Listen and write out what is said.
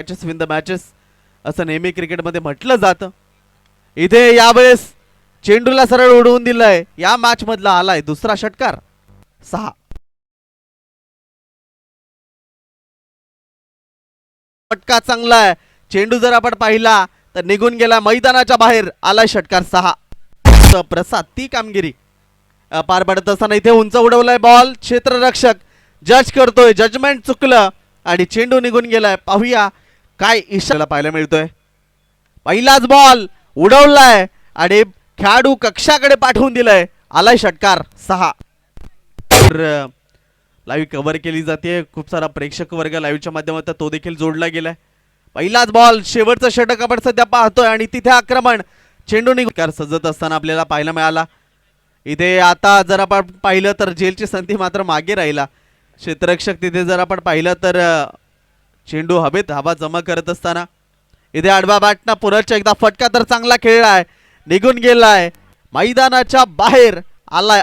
Matches win the matches असं नेहमी क्रिकेटमध्ये म्हटलं जातं. इथे यावेळेस चेंडूला सरळ उडवून दिलंय. या मॅच मधला आलाय दुसरा षटकार 6. फटका चांगला आहे. चेंडू जर आपण पाहिला तर निघून गेला मैदानाच्या बाहेर. आलाय षटकार 6. प्रसाद ती कामगिरी पार पडत असताना इथे उंच उडवलाय बॉल. क्षेत्ररक्षक जज करतोय. जजमेंट चुकलं आणि चेंडू निघून गेलाय. पाहूया काय इशारा पाहायला मिळतोय. पहिलाच बॉल उडवलाय आणि खेळाडू कक्षाकडे पाठवून दिलाय. आलाय षटकार 6. लाईव्ह कव्हर केली जाते. खूप सारा प्रेक्षक वर्ग लाईव्हच्या माध्यमातून तो देखील जोडला गेलाय. पहिलाच बॉल शेवटचं षटक आपण सध्या पाहतोय आणि तिथे आक्रमण चेंडू निघून सजत असताना आपल्याला पाहायला मिळाला. इथे आता जर आपण पाहिलं तर जेलची संधी मात्र मागे राहिला. क्षेत्ररक्षक तिथे जर आपण पाहिलं तर चेंडू हवेत हवा जमा करत असताना इथे आडवा बॅटना पुनश्च एकदा फटका तर चांगला खेळलाय. निघून गेलाय मैदानाच्या बाहेर. आलाय